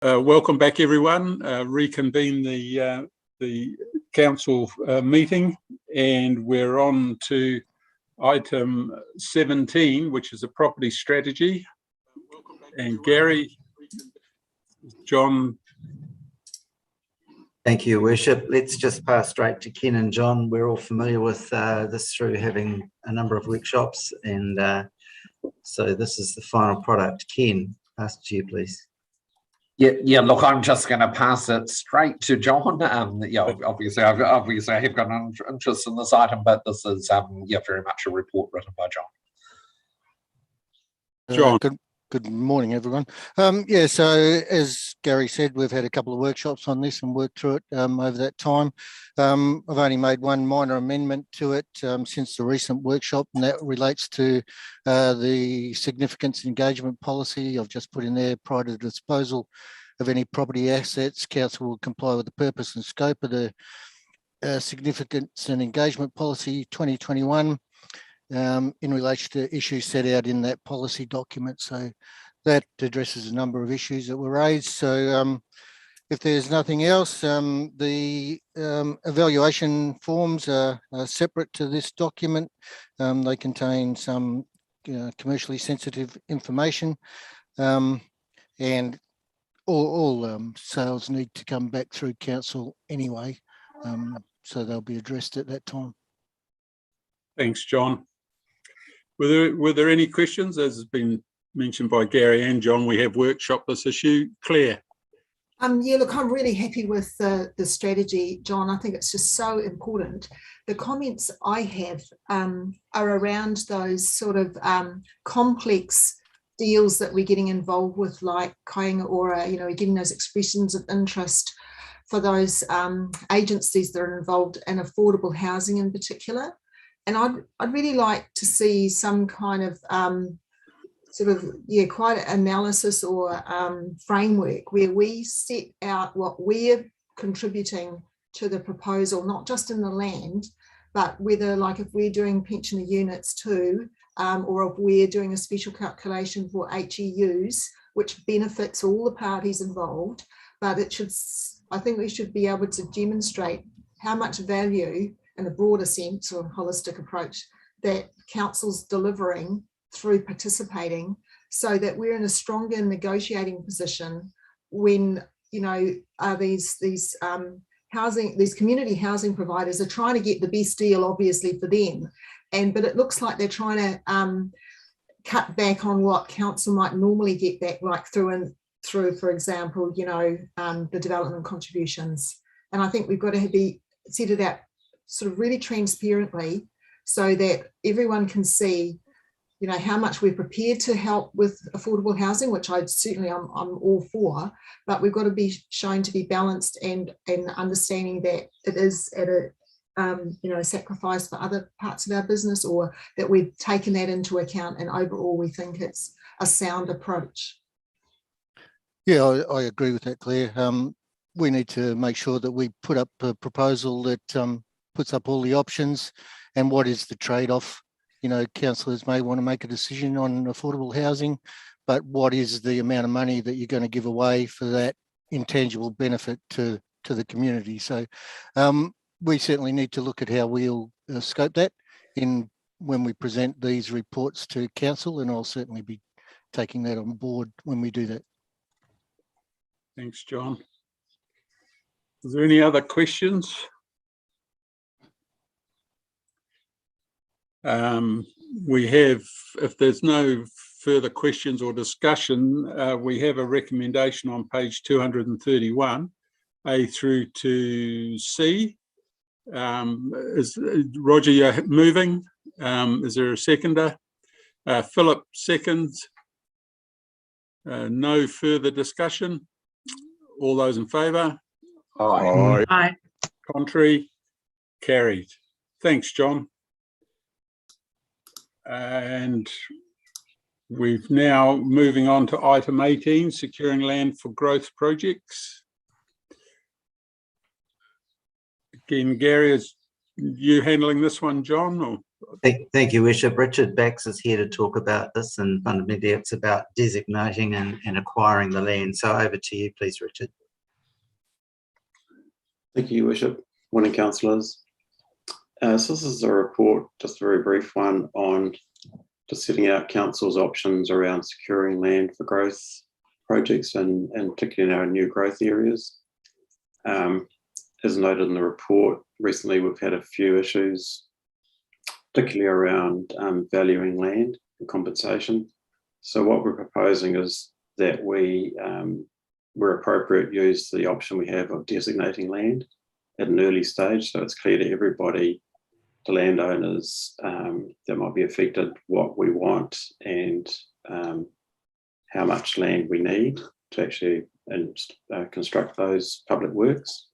Welcome back, everyone. Reconvene the council meeting, and we're on to item 17, which is a property strategy. And Gary, John. Thank you, Worship. Let's just pass straight to Ken and John. We're all familiar with this through having a number of workshops, and so this is the final product. Ken, pass it to you, please. Yeah. Look, I'm just going to pass it straight to John. Obviously, I have got an interest in this item, but this is very much a report written by John. John. Good morning, everyone. So as Gary said, we've had a couple of workshops on this and worked through it over that time. I've only made one minor amendment to it since the recent workshop, and that relates to the significance engagement policy. I've just put in there, prior to the disposal of any property assets, council will comply with the purpose and scope of the significance and engagement policy 2021. In relation to issues set out in that policy document. So that addresses a number of issues that were raised. So if there's nothing else, the evaluation forms are separate to this document. They contain some commercially sensitive information, and all sales need to come back through council anyway. So they'll be addressed at that time. Thanks, John. Were there any questions? As has been mentioned by Gary and John, we have workshopped this issue. Claire. Yeah, look, I'm really happy with the strategy, John. I think it's just so important. The comments I have are around those sort of complex deals that we're getting involved with, like kainga ora, we're getting those expressions of interest for those agencies that are involved in affordable housing in particular. And I'd really like to see some kind of quite an analysis or framework where we set out what we're contributing to the proposal, not just in the land, but whether, like, if we're doing pensioner units too, or if we're doing a special calculation for HEUs, which benefits all the parties involved. But I think we should be able to demonstrate how much value in a broader sense or holistic approach that council's delivering through participating, so that we're in a stronger negotiating position when these community housing providers are trying to get the best deal, obviously, for them, but it looks like they're trying to cut back on what council might normally get back, like through, for example, the development contributions. And I think we've got to be set it out sort of really transparently, so that everyone can see, how much we're prepared to help with affordable housing, which I'm all for, but we've got to be shown to be balanced and understanding that it is at a sacrifice for other parts of our business, or that we've taken that into account, and overall we think it's a sound approach. Yeah, I agree with that, Claire. We need to make sure that we put up a proposal that puts up all the options and what is the trade-off. Councillors may want to make a decision on affordable housing, but what is the amount of money that you're going to give away for that intangible benefit to the community? So we certainly need to look at how we'll scope that when we present these reports to council, and I'll certainly be taking that on board when we do that. Thanks, John. Is there any other questions? We have, if there's no further questions or discussion, we have a recommendation on page 231, A through to C. Is Roger, you're moving? Is there a seconder? Philip seconds. No further discussion. All those in favour? Aye. Aye. Contrary? Carried. Thanks, John. And we've now moving on to item 18, securing land for growth projects. Again, Gary, is you handling this one, John, Thank you, Bishop. Richard Bax is here to talk about this, and fundamentally it's about designating and acquiring the land. So over to you, please, Richard. Thank you, Bishop. Morning, councillors. So this is a report, just a very brief one, on just setting out council's options around securing land for growth projects and particularly in our new growth areas. As noted in the report, recently we've had a few issues, particularly around valuing land and compensation. So what we're proposing is that we, where appropriate, use the option we have of designating land at an early stage, so it's clear to everybody, the landowners that might be affected, what we want and how much land we need to actually construct those public works.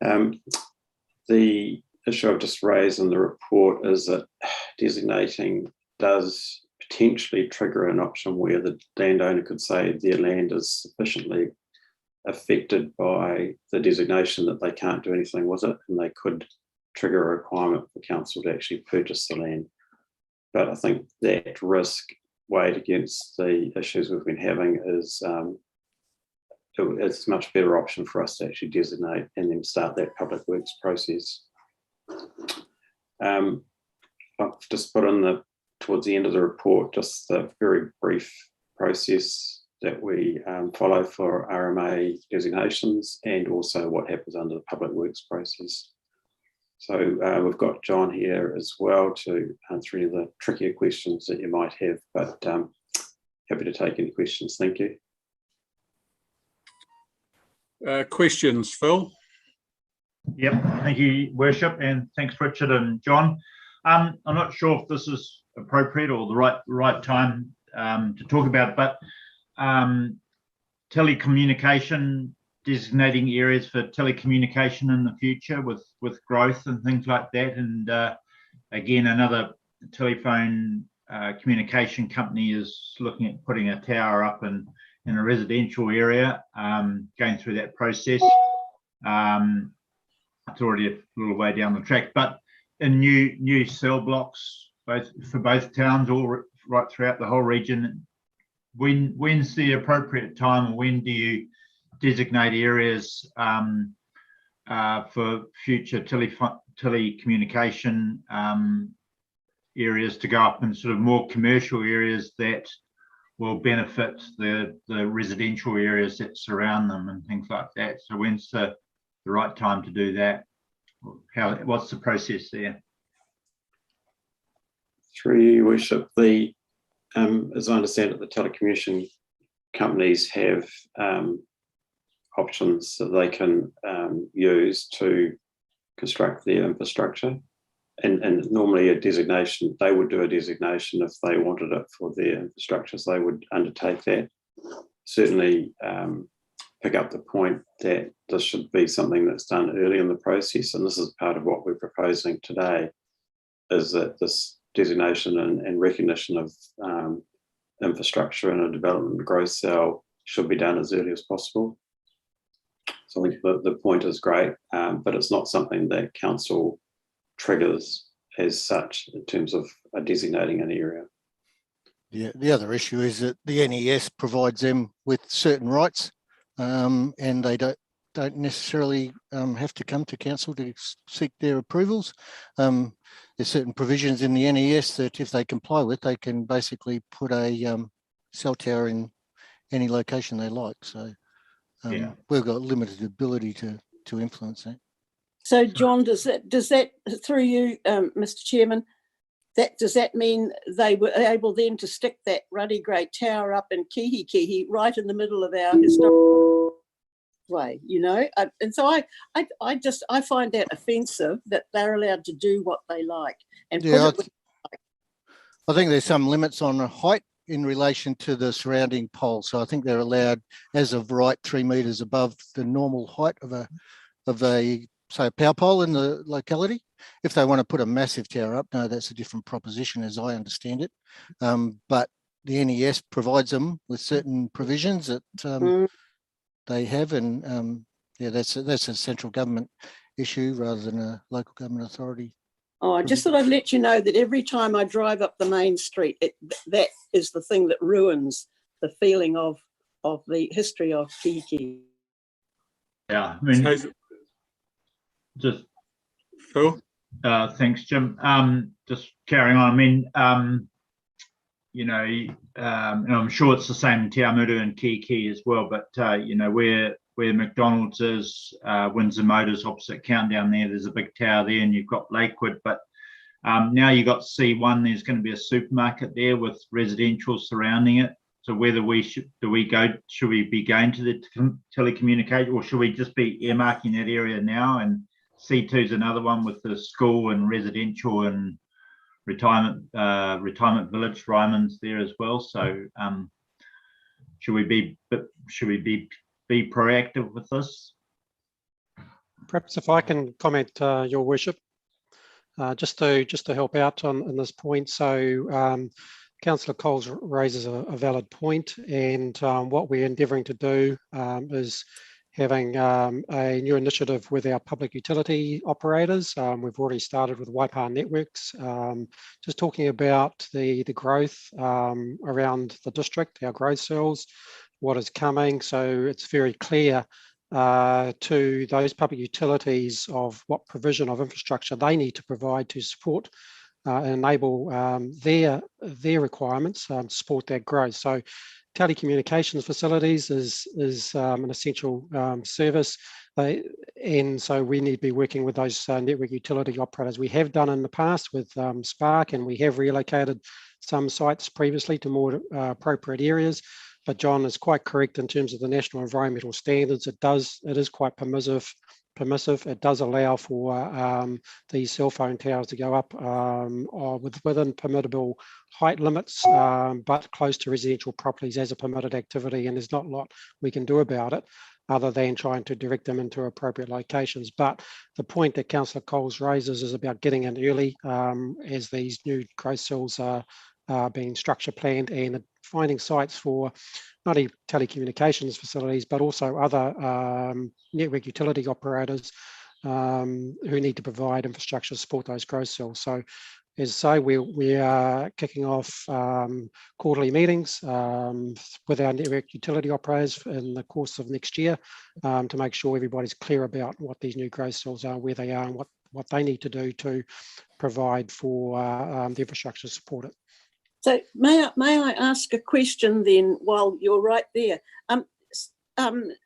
The issue I've just raised in the report is that designating does potentially trigger an option where the landowner could say their land is sufficiently affected by the designation that they can't do anything with it, and they could trigger a requirement for council to actually purchase the land. But I think that risk weighed against the issues we've been having is it's a much better option for us to actually designate and then start that public works process. I've just put in towards the end of the report just the very brief process that we follow for RMA designations and also what happens under the public works process. So we've got John here as well to answer any of the trickier questions that you might have, but happy to take any questions. Thank you. Questions, Phil? Yep, thank you, Worship, and thanks, Richard and John. I'm not sure if this is appropriate or the right time to talk about, but telecommunication, designating areas for telecommunication in the future with growth and things like that. And again, another telephone communication company is looking at putting a tower up in a residential area, going through that process. It's already a little way down the track, but in new cell blocks, for both towns, all right throughout the whole region, when's the appropriate time, or when do you designate areas for future telecommunication areas to go up in sort of more commercial areas that will benefit the residential areas that surround them and things like that? So when's the right time to do that? What's the process there? Through you, Worship, as I understand it, the telecommunication companies have options that they can use to construct their infrastructure. And normally a designation, they would do a designation if they wanted it for their infrastructure, so they would undertake that. Certainly pick up the point that this should be something that's done early in the process, and this is part of what we're proposing today, is that this designation and recognition of infrastructure in a development growth cell should be done as early as possible. So I think the point is great, but it's not something that council triggers as such in terms of designating an area. Yeah, the other issue is that the NES provides them with certain rights, and they don't necessarily have to come to council to seek their approvals. There's certain provisions in the NES that if they comply with, they can basically put a cell tower in any location they like. So we've got limited ability to influence that. So, John, does that through you, Mr. Chairman, does that mean they were able then to stick that ruddy grey tower up in Kihi right in the middle of our historic way, you know? And so I find that offensive that they're allowed to do what they like. And I think there's some limits on height in relation to the surrounding pole. So I think they're allowed, as of right, 3 metres above the normal height of a say a power pole in the locality. If they want to put a massive tower up, no, that's a different proposition as I understand it. But the NES provides them with certain provisions that they have, and that's a central government issue rather than a local government authority Oh, I just thought I'd let you know that every time I drive up the main street, that is the thing that ruins the feeling of the history of Kiki. Yeah, I mean, So, just Phil? thanks, Jim. Just carrying on. I mean, you know, and I'm sure it's the same in Te Awamutu and Kiki as well. But you know, where McDonald's is, Windsor Motors opposite Countdown there's a big tower there, and you've got Lakewood. But now you've got C1. There's going to be a supermarket there with residential surrounding it. So whether should we be going to the telecommunication, or should we just be earmarking that area now? And C2 is another one with the school and residential and retirement village, Ryman's there as well. So should we be proactive with this? Perhaps if I can comment, Your Worship, just to help out on this point. So Councillor Coles raises a valid point, and what we're endeavouring to do is having a new initiative with our public utility operators. We've already started with Waipa Networks, just talking about the growth around the district, our growth cells, what is coming. So it's very clear to those public utilities of what provision of infrastructure they need to provide to support and enable their requirements to support that growth. So telecommunications facilities is an essential service, and so we need to be working with those network utility operators. We have done in the past with Spark, and we have relocated some sites previously to more appropriate areas. But John is quite correct in terms of the national environmental standards. It is quite permissive. It does allow for these cell phone towers to go up within permittable height limits, but close to residential properties as a permitted activity, and there's not a lot we can do about it other than trying to direct them into appropriate locations. But the point that Councillor Coles raises is about getting in early as these new growth cells are being structure planned, and finding sites for not only telecommunications facilities, but also other network utility operators who need to provide infrastructure to support those growth cells. So as I say, we are kicking off quarterly meetings with our network utility operators in the course of next year to make sure everybody's clear about what these new growth cells are, where they are, and what they need to do to provide for the infrastructure to support it. So may I ask a question then while you're right there?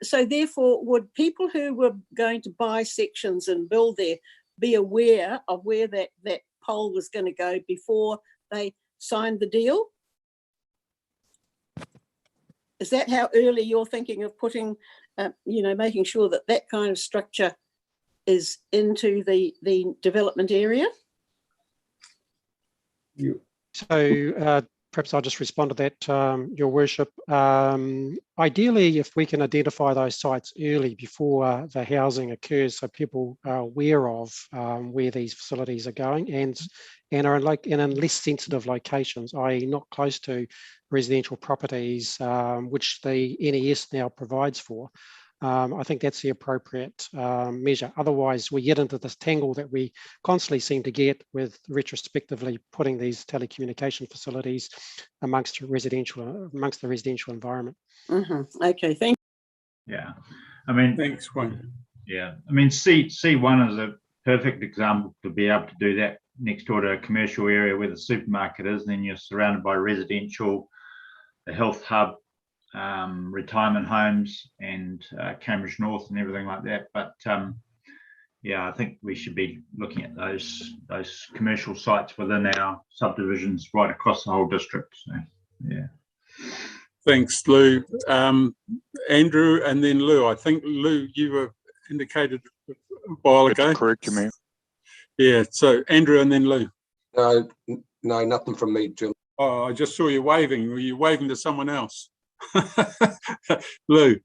So therefore, would people who were going to buy sections and build there be aware of where that pole was going to go before they signed the deal? Is that how early you're thinking of putting, making sure that kind of structure is into the development area? So perhaps I'll just respond to that, Your Worship. Ideally, if we can identify those sites early before the housing occurs, so people are aware of where these facilities are going and are in less sensitive locations, i.e. not close to residential properties, which the NES now provides for. I think that's the appropriate measure. Otherwise, we get into this tangle that we constantly seem to get with retrospectively putting these telecommunication facilities amongst the residential environment. Mm-hmm. Okay, thank you. Yeah, I mean, Thanks, Wayne. Yeah, I mean, C1 is a perfect example to be able to do that next door to a commercial area where the supermarket is, and then you're surrounded by residential, the health hub, retirement homes, and Cambridge North and everything like that. But yeah, I think we should be looking at those commercial sites within our subdivisions right across the whole district. So yeah. Thanks, Lou. Andrew, and then Lou. I think, Lou, you were indicated a while ago. That's correct, Mayor. Yeah, so Andrew and then Lou. No, nothing from me, Jim. Oh, I just saw you waving. Were you waving to someone else? Lou.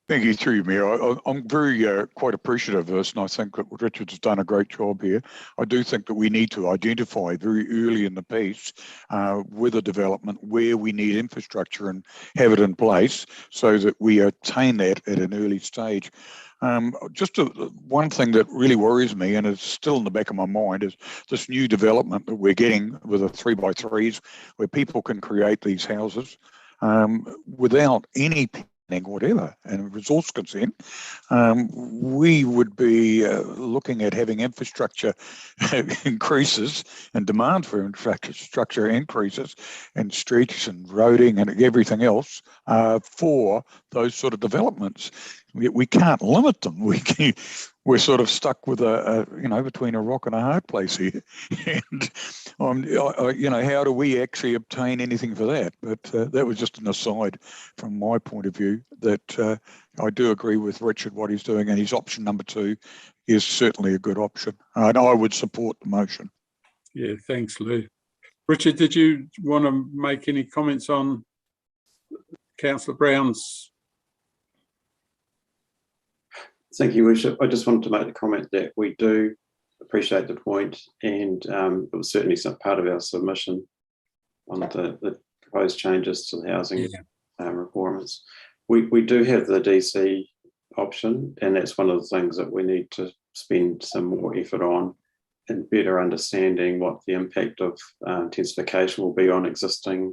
Thank you, through you, Mayor. I'm very quite appreciative of this, and I think that Richard's done a great job here. I do think that we need to identify very early in the piece with a development where we need infrastructure and have it in place so that we attain that at an early stage. One thing that really worries me, and it's still in the back of my mind, is this new development that we're getting with the 3x3s, where people can create these houses without any whatever and resource consent. We would be looking at having infrastructure increases and demand for infrastructure increases and streets and roading and everything else for those sort of developments. We can't limit them. We're sort of stuck with between a rock and a hard place here. And how do we actually obtain anything for that? But that was just an aside from my point of view, that I do agree with Richard what he's doing, and his option number 2 is certainly a good option. And I would support the motion. Yeah, thanks, Lou. Richard, did you want to make any comments on Councillor Brown's? Thank you, Worship. I just wanted to make the comment that we do appreciate the point, and it was certainly some part of our submission on the proposed changes to the housing requirements. We do have the DC option, and that's one of the things that we need to spend some more effort on, and better understanding what the impact of intensification will be on existing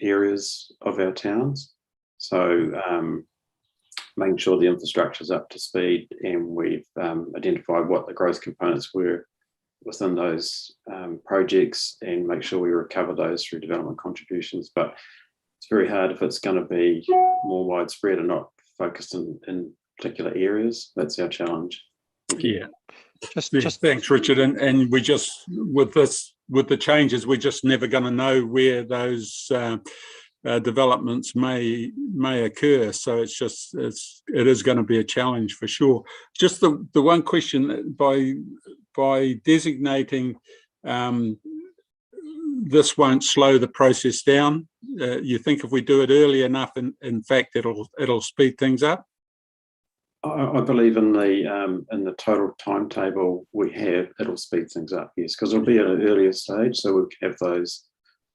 areas of our towns. So making sure the infrastructure is up to speed, and we've identified what the growth components were within those projects, and make sure we recover those through development contributions. But it's very hard if it's going to be more widespread and not focused in particular areas. That's our challenge. Yeah. Just thanks, Richard. And we just, with the changes, we're just never going to know where those developments may occur. So it is going to be a challenge for sure. Just the one question, by designating this won't slow the process down. You think if we do it early enough, in fact, it'll speed things up? I believe in the total timetable we have, it'll speed things up, yes, because it'll be at an earlier stage, so we can have those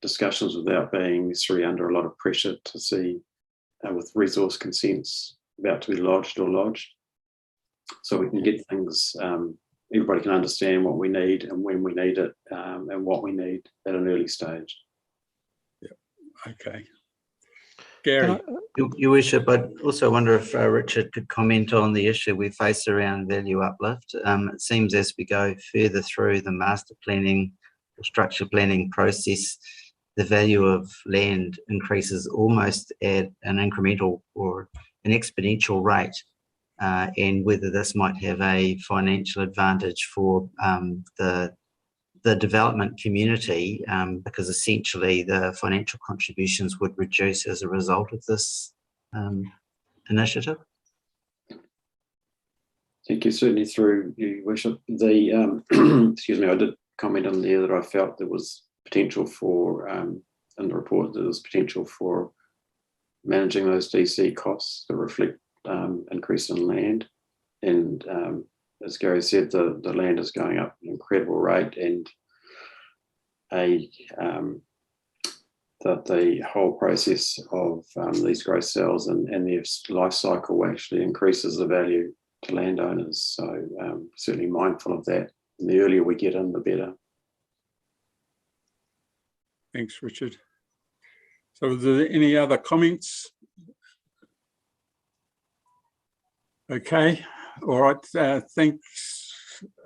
discussions without being necessarily under a lot of pressure to see with resource consents about to be lodged or lodged. So we can get things, everybody can understand what we need and when we need it, and what we need at an early stage. Yeah. Okay. Gary. Your Worship, I also wonder if Richard could comment on the issue we face around value uplift. It seems as we go further through the master planning or structure planning process, the value of land increases almost at an incremental or an exponential rate, and whether this might have a financial advantage for the development community, because essentially the financial contributions would reduce as a result of this initiative. Thank you. Certainly through you, Worship. Excuse me, I did comment on there that I felt there was potential for, in the report, there was potential for managing those DC costs that reflect increase in land. And as Gary said, the land is going up at an incredible rate, and that the whole process of these growth sales and their life cycle actually increases the value to landowners. So certainly mindful of that. And the earlier we get in, the better. Thanks, Richard. So are there any other comments? Okay. All right. Thanks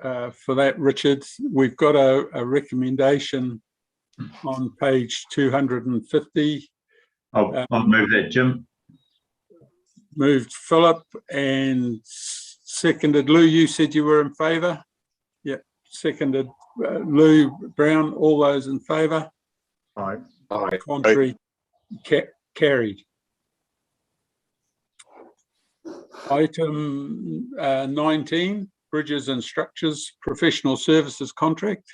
for that, Richard. We've got a recommendation on page 250. I'll move that, Jim. Moved Philip and seconded Lou. You said you were in favour? Yep. Seconded Lou Brown. All those in favour? Aye. Contrary? Carried. Item 19, Bridges and Structures Professional Services Contract.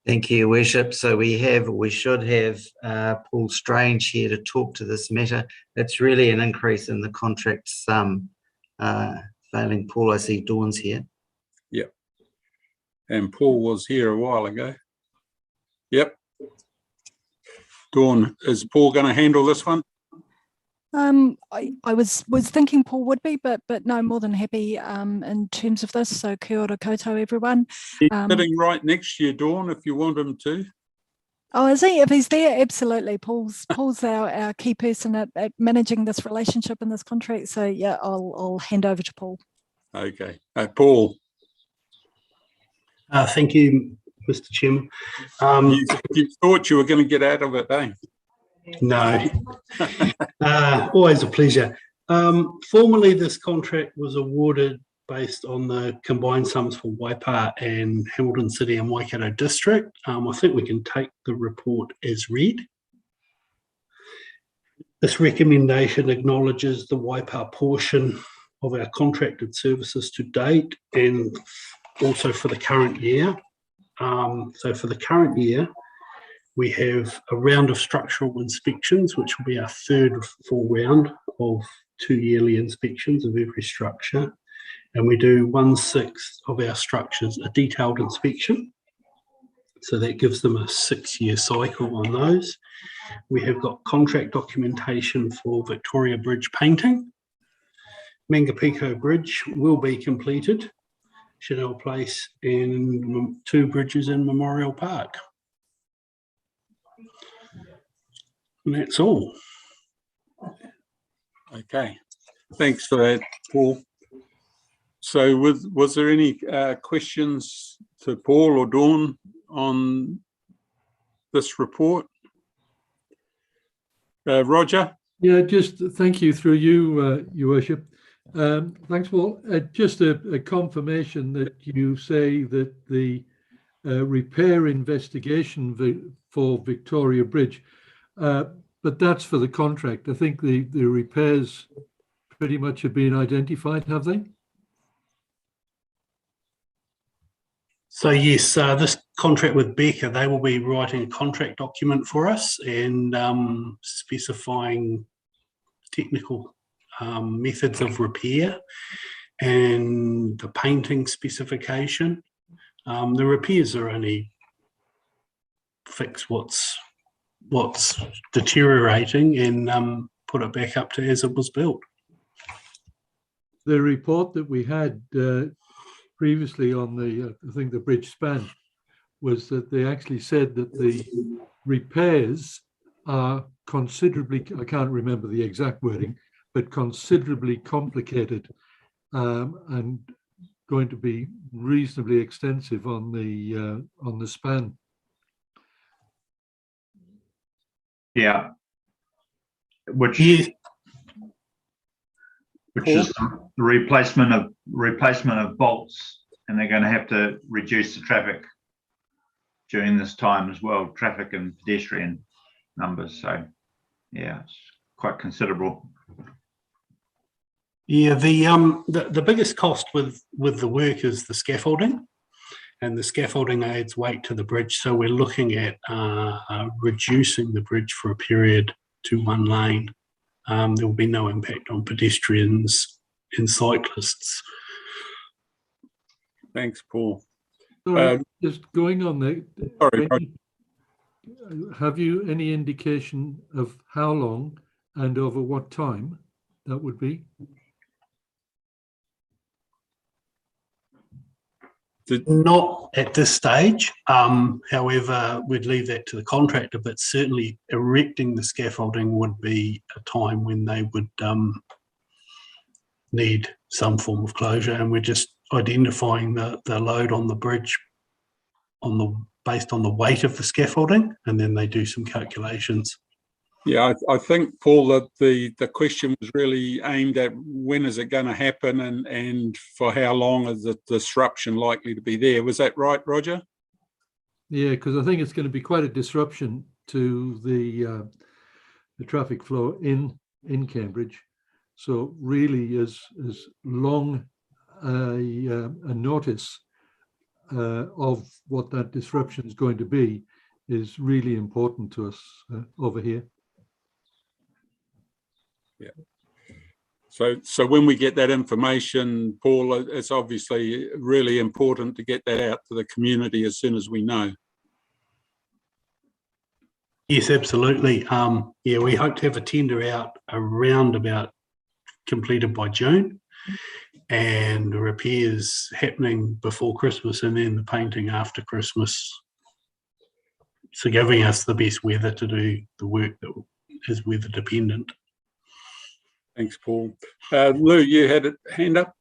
Thank you, Worship. So we should have Paul Strange here to talk to this matter. It's really an increase in the contract sum. Failing Paul, I see Dawn's here. Yep. And Paul was here a while ago. Yep. Dawn, is Paul going to handle this one? I was thinking Paul would be, but no, more than happy in terms of this. So kia ora koutou, everyone. He's sitting right next to you, Dawn, if you want him to. Oh, is he? If he's there, absolutely. Paul's our key person at managing this relationship and this contract. So yeah, I'll hand over to Paul. Okay. Paul. Thank you, Mr. Chairman. You thought you were going to get out of it, eh? No, always a pleasure. Formally, this contract was awarded based on the combined sums for Waipa and Hamilton City and Waikato District. I think we can take the report as read. This recommendation acknowledges the Waipa portion of our contracted services to date and also for the current year. So for the current year, we have a round of structural inspections, which will be our third full round of 2 yearly inspections of every structure. And we do 1/6 of our structures a detailed inspection. So that gives them a 6-year cycle on those. We have got contract documentation for Victoria Bridge painting. Mangapico Bridge will be completed. Chanel Place and 2 bridges in Memorial Park. And that's all. Okay. Thanks for that, Paul. So was there any questions to Paul or Dawn on this report? Roger? Yeah, just thank you through you, Your Worship. Thanks, Paul. Just a confirmation that you say that the repair investigation for Victoria Bridge, but that's for the contract. I think the repairs pretty much have been identified, have they? So yes, this contract with Becca, they will be writing a contract document for us and specifying technical methods of repair and the painting specification. The repairs are only fix what's deteriorating and put it back up to as it was built. The report that we had previously on the, I think the bridge span, was that they actually said that the repairs are considerably, I can't remember the exact wording, but considerably complicated and going to be reasonably extensive on the span. Yeah. Which is the replacement of bolts, and they're going to have to reduce the traffic during this time as well, traffic and pedestrian numbers. So yeah, it's quite considerable. Yeah, the biggest cost with the work is the scaffolding, and the scaffolding adds weight to the bridge. So we're looking at reducing the bridge for a period to 1 lane. There will be no impact on pedestrians and cyclists. Thanks, Paul. So just going on there, sorry, have you any indication of how long and over what time that would be? Not at this stage. However, we'd leave that to the contractor, but certainly erecting the scaffolding would be a time when they would need some form of closure, and we're just identifying the load on the bridge based on the weight of the scaffolding, and then they do some calculations. Yeah, I think, Paul, that the question was really aimed at when is it going to happen and for how long is the disruption likely to be there. Was that right, Roger? Yeah, because I think it's going to be quite a disruption to the traffic flow in Cambridge. So really, as long a notice of what that disruption is going to be is really important to us over here. Yeah. So when we get that information, Paul, it's obviously really important to get that out to the community as soon as we know. Yes, absolutely. Yeah, we hope to have a tender out around about completed by June, and the repairs happening before Christmas, and then the painting after Christmas. So giving us the best weather to do the work that is weather dependent. Thanks, Paul. Lou, you had a hand up?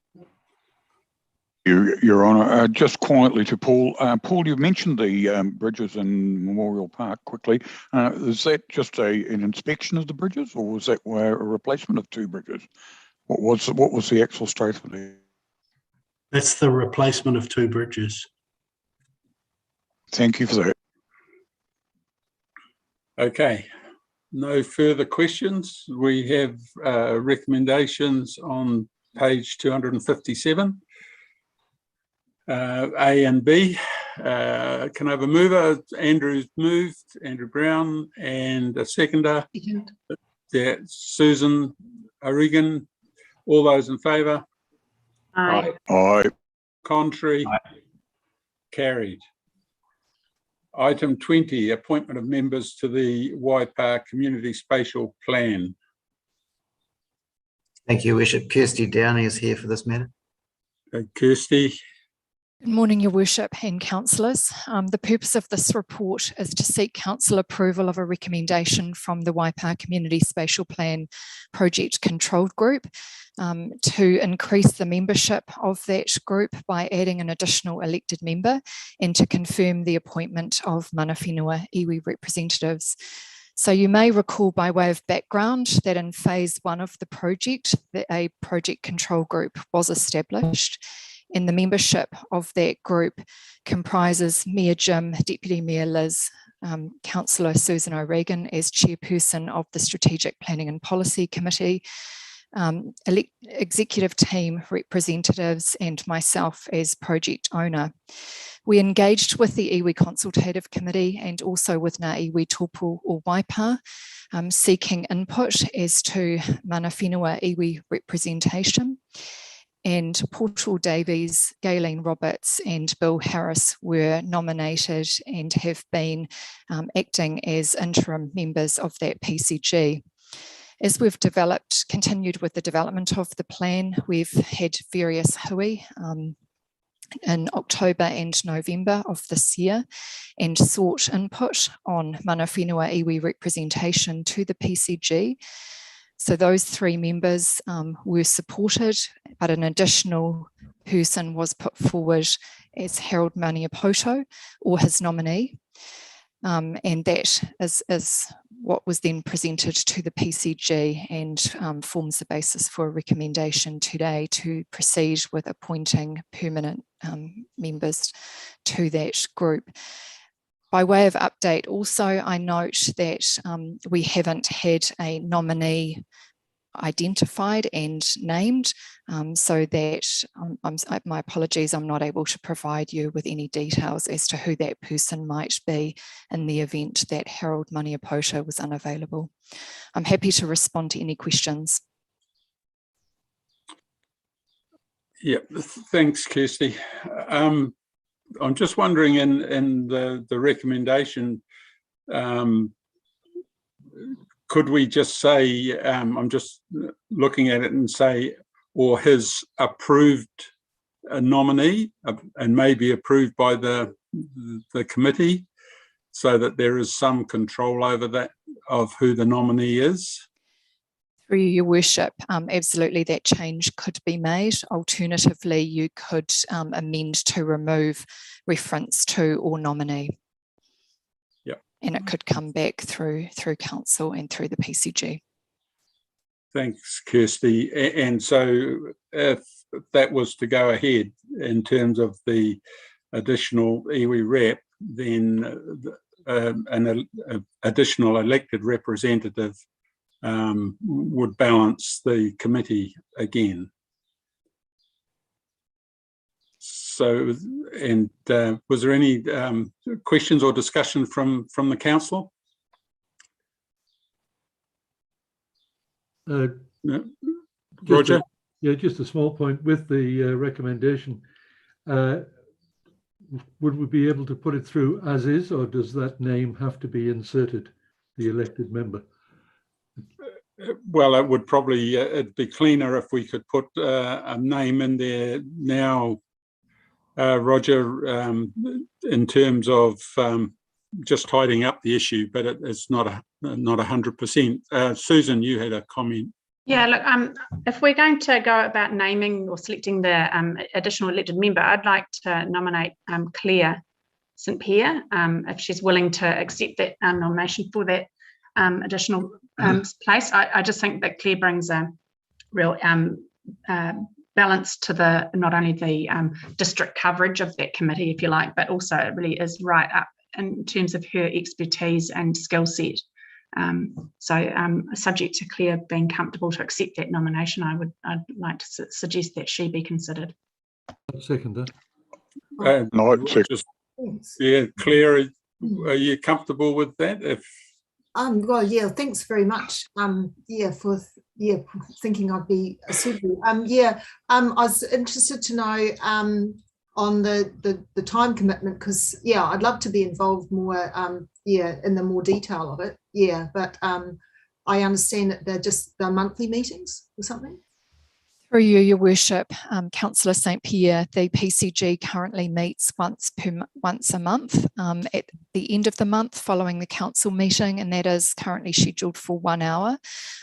Your Honour, just quietly to Paul. Paul, you mentioned the bridges in Memorial Park quickly. Is that just an inspection of the bridges, or was that a replacement of 2 bridges? What was the actual statement? That's the replacement of 2 bridges. Thank you for that. Okay. No further questions. We have recommendations on page 257. A and B. Can I have a mover? Andrew's moved, Andrew Brown, and a seconder. Yeah, Susan O'Regan. All those in favour? Aye. Aye. Contrary? Aye. Carried. Item 20, appointment of members to the Waipa Community Spatial Plan. Thank you, Worship. Kirsty Downey is here for this matter. Kirsty. Good morning, Your Worship and councillors. The purpose of this report is to seek council approval of a recommendation from the Waipa Community Spatial Plan Project Control Group to increase the membership of that group by adding an additional elected member, and to confirm the appointment of mana whenua iwi representatives. So you may recall, by way of background, that in phase 1 of the project, a project control group was established, and the membership of that group comprises Mayor Jim, Deputy Mayor Liz, Councillor Susan O'Regan as chairperson of the Strategic Planning and Policy Committee, executive team representatives, and myself as project owner. We engaged with the Iwi Consultative Committee and also with Ngā Iwi Tōpū o Waipa, seeking input as to mana whenua iwi representation. And Portal Davies, Gayleen Roberts and Bill Harris were nominated and have been acting as interim members of that PCG. As we've continued with the development of the plan, we've had various hui in October and November of this year, and sought input on mana whenua iwi representation to the PCG. So those 3 members were supported, but an additional person was put forward as Harold Maniapoto or his nominee. And that is what was then presented to the PCG, and forms the basis for a recommendation today to proceed with appointing permanent members to that group. By way of update also, I note that we haven't had a nominee identified and named, so that my apologies, I'm not able to provide you with any details as to who that person might be in the event that Harold Maniapoto was unavailable. I'm happy to respond to any questions. Yeah, thanks, Kirsty. I'm just wondering, in the recommendation, could we just say, I'm just looking at it and say, or his approved nominee, and maybe approved by the committee, so that there is some control over that, of who the nominee is? Through Your Worship, absolutely that change could be made. Alternatively, you could amend to remove reference to or nominee. Yeah. And it could come back through council and through the PCG. Thanks, Kirsty. And so if that was to go ahead in terms of the additional iwi rep, then an additional elected representative would balance the committee again. So, and was there any questions or discussion from the council? No? Roger? Just a small point with the recommendation. Would we be able to put it through as is, or does that name have to be inserted, the elected member? Well, it would probably it'd be cleaner if we could put a name in there now, Roger, in terms of just tidying up the issue, but it's not 100%. Susan, you had a comment. Yeah, look, if we're going to go about naming or selecting the additional elected member, I'd like to nominate Claire St. Pierre, if she's willing to accept that nomination for that additional place. I just think that Claire brings a real balance to the not only the district coverage of that committee, if you like, but also it really is right up in terms of her expertise and skill set. So subject to Claire being comfortable to accept that nomination, I'd like to suggest that she be considered. I'll second that. Yeah, Claire, are you comfortable with that? Well, yeah, thanks very much. For thinking I'd be suitable. I was interested to know on the time commitment, because I'd love to be involved more in the more detail of it, but I understand that they're monthly meetings or something. Through you, Your Worship, Councillor St. Pierre, the PCG currently meets once a month at the end of the month following the council meeting, and that is currently scheduled for 1 hour.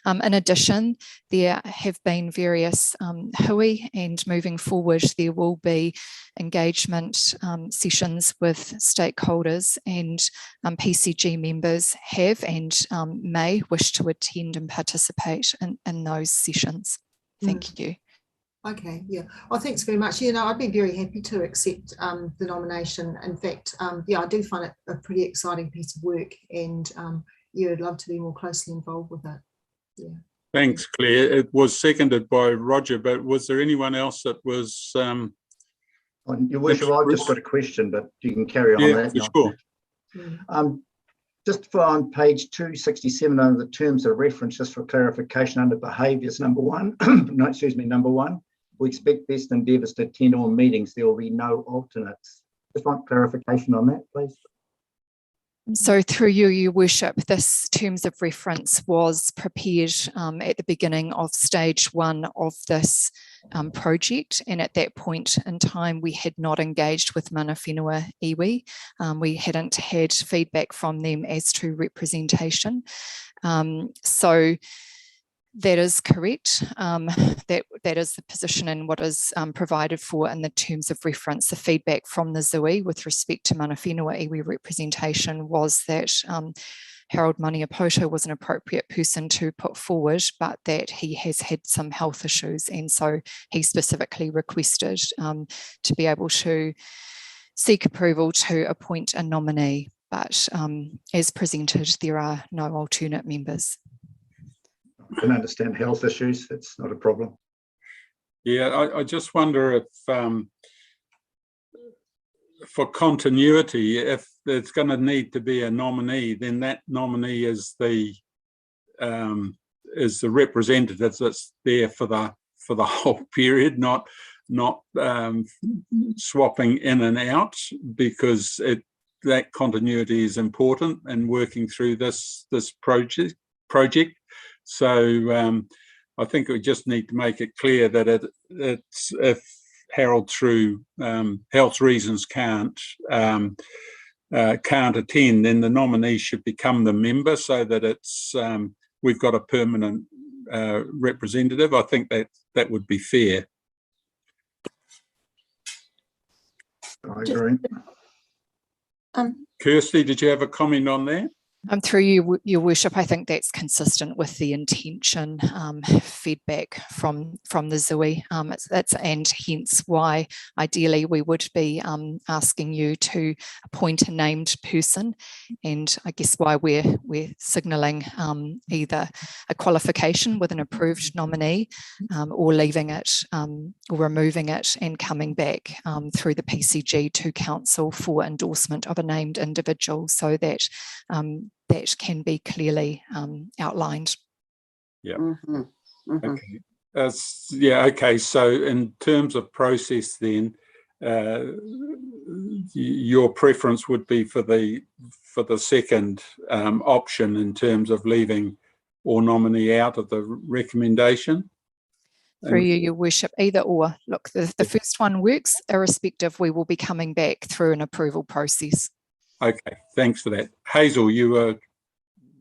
In addition, there have been various hui, and moving forward there will be engagement sessions with stakeholders, and PCG members have and may wish to attend and participate in those sessions. Thank you. Okay, well, thanks very much. I'd be very happy to accept the nomination. In fact, I do find it a pretty exciting piece of work, and I'd love to be more closely involved with it. Thanks, Claire. It was seconded by Roger, but was there anyone else that was? Your Worship, I've just got a question, but you can carry on that. For sure. Just for on page 267 under the terms of reference, just for clarification under behaviours, number one, we expect best endeavours to attend all meetings. There will be no alternates. Just want clarification on that, please. So through you, Your Worship, this terms of reference was prepared at the beginning of stage 1 of this project, and at that point in time we had not engaged with mana whenua iwi. We hadn't had feedback from them as to representation. So that is correct. That is the position and what is provided for in the terms of reference. The feedback from the Zui with respect to mana whenua iwi representation was that Harold Maniapoto was an appropriate person to put forward, but that he has had some health issues, and so he specifically requested to be able to seek approval to appoint a nominee. But as presented, there are no alternate members. I can understand health issues, that's not a problem. I just wonder if for continuity, if there's going to need to be a nominee, then that nominee is the representative that's there for the whole period, not swapping in and out, because that continuity is important in working through this project. So I think we just need to make it clear that it's if Harold, through health reasons, can't attend, then the nominee should become the member, so that it's we've got a permanent representative. I think that would be fair. I agree. Kirsty, did you have a comment on that? Through you, Your Worship, I think that's consistent with the intention feedback from the ZUI. And hence why ideally we would be asking you to appoint a named person, and I guess why we're signalling either a qualification with an approved nominee or leaving it or removing it and coming back through the PCG to council for endorsement of a named individual, so that that can be clearly outlined. Yeah. Mhm, mhm. Okay. Yeah. Okay. So in terms of process, then your preference would be for the second option in terms of leaving or nominee out of the recommendation. Through you, Your Worship, either or. Look, the first one works. Irrespective, we will be coming back through an approval process. Okay, thanks for that. Hazel, you were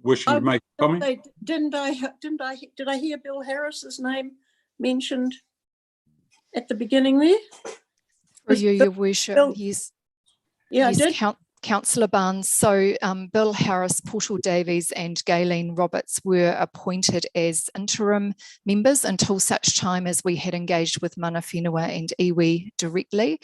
wishing to make a comment? Did I hear Bill Harris's name mentioned at the beginning there? Through you, Your Worship, yes. Yeah, yes, I did. Councillor Barnes. So Bill Harris, Portal Davies and Gayleen Roberts were appointed as interim members until such time as we had engaged with Mana Whenua and iwi directly.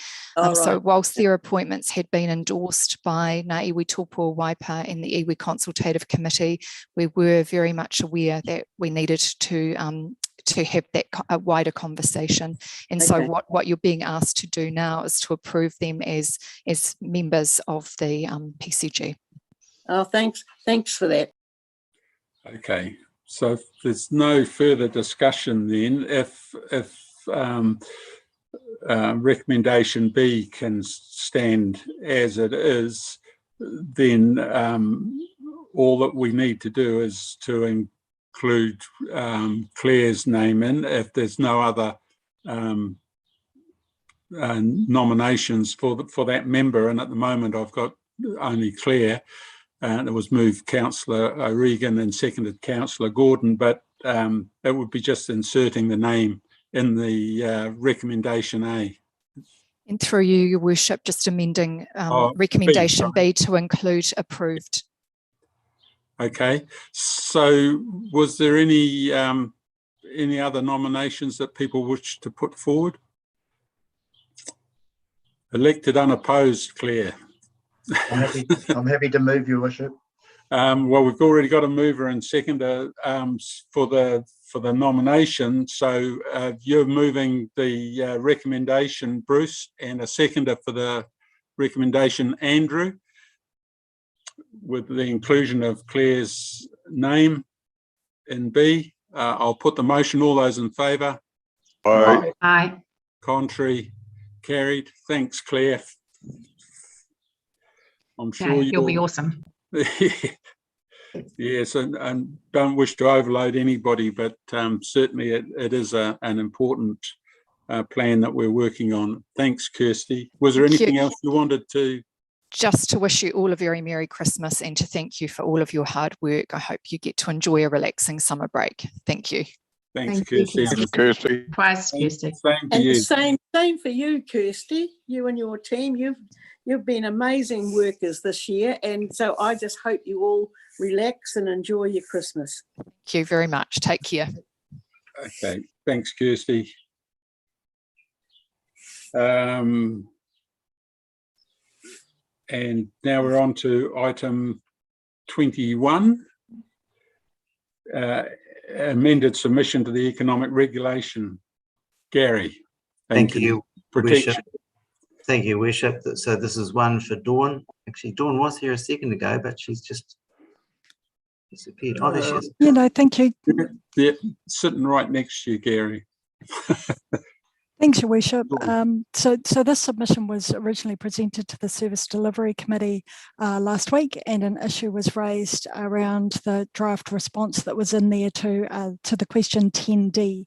So whilst their appointments had been endorsed by Ngā Iwi Tōpō Waipa and the Iwi Consultative Committee, we were very much aware that we needed to have that a wider conversation. And so what you're being asked to do now is to approve them as members of the PCG. Oh, thanks for that. Okay, so if there's no further discussion, then if recommendation B can stand as it is, then all that we need to do is to include Claire's name in. If there's no other nominations for that member, and at the moment I've got only Claire, and it was moved Councillor O'Regan and seconded Councillor Gordon, but it would be just inserting the name in the recommendation A. And through you, Your Worship, just amending recommendation B to include approved. Okay, so was there any other nominations that people wish to put forward? Elected unopposed, Claire. I'm happy to move, Your Worship. Well, we've already got a mover and seconder for the nomination. So you're moving the recommendation, Bruce, and a seconder for the recommendation, Andrew, with the inclusion of Claire's name in B. I'll put the motion. All those in favour? Aye. Aye. Contrary? Carried. Thanks, Claire. I'm sure you'll be awesome. Yes, and don't wish to overload anybody, but certainly it is an important plan that we're working on. Thanks, Kirsty. Was there anything else you wanted to? Just to wish you all a very Merry Christmas and to thank you for all of your hard work. I hope you get to enjoy a relaxing summer break. Thank you. Thanks, Kirsty. Kirsty. Twice, Kirsty. Same to you. Same for you, Kirsty. You and your team, you've been amazing workers this year, and so I just hope you all relax and enjoy your Christmas. Thank you very much. Take care. Okay, thanks, Kirsty. And now we're on to item 21, amended submission to the economic regulation. Gary, thank you, protection. Worship. Thank you, Worship. So this is one for Dawn. Actually, Dawn was here a second ago, but she's just disappeared. Oh, there she is. Yeah, no, thank you. Yeah, sitting right next to you, Gary. Thanks, Your Worship. So this submission was originally presented to the Service Delivery Committee last week, and an issue was raised around the draft response that was in there to the question 10D.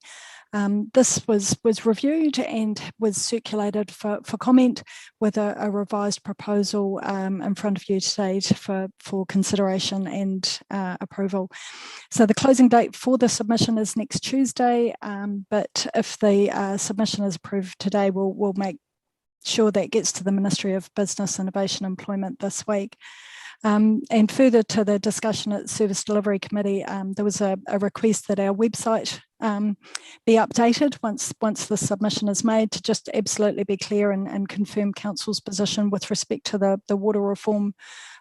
This was reviewed and was circulated for comment with a revised proposal in front of you today for consideration and approval. So the closing date for the submission is next Tuesday, but if the submission is approved today, we'll make sure that gets to the Ministry of Business, Innovation and Employment this week. And further to the discussion at Service Delivery Committee, there was a request that our website be updated once the submission is made, to just absolutely be clear and confirm Council's position with respect to the water reform,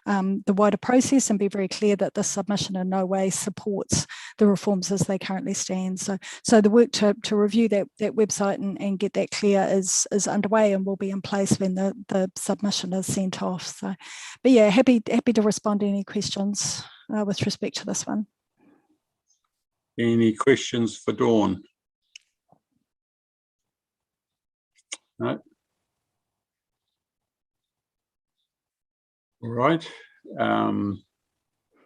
the wider process, and be very clear that this submission in no way supports the reforms as they currently stand. So the work to review that website and get that clear is underway and will be in place when the submission is sent off. So, but yeah, happy to respond to any questions with respect to this one. Any questions for Dawn? No. All right.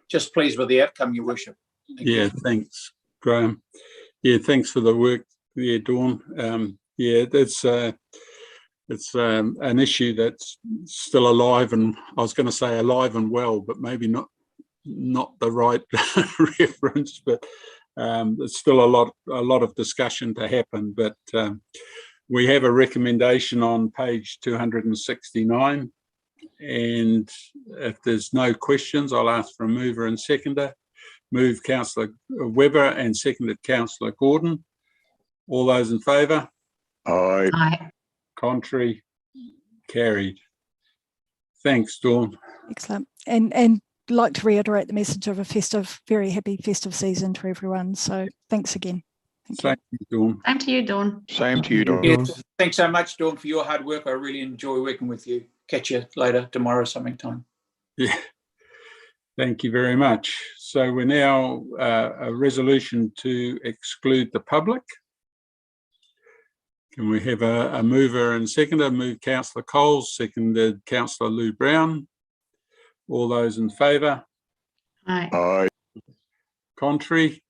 Just pleased with the outcome, Your Worship. Yeah, thanks, Graham. Yeah, thanks for the work there, Dawn. Yeah, it's an issue that's still alive, and I was going to say alive and well, but maybe not the right reference, but there's still a lot of discussion to happen. But we have a recommendation on page 269, and if there's no questions, I'll ask for a mover and seconder. Move Councillor Webber and seconded Councillor Gordon. All those in favour? Aye. Aye. Contrary? Carried. Thanks, Dawn. Excellent. And like to reiterate the message of a very happy festive season to everyone. So thanks again. Thank you, Dawn. Same to you, Dawn. Same to you, Dawn. Yeah, thanks so much, Dawn, for your hard work. I really enjoy working with you. Catch you later tomorrow, something time. Yeah. Thank you very much. So we're now a resolution to exclude the public. Can we have a mover and seconder? Move Councillor Coles, seconded Councillor Lou Brown. All those in favour? Aye. Aye. Contrary?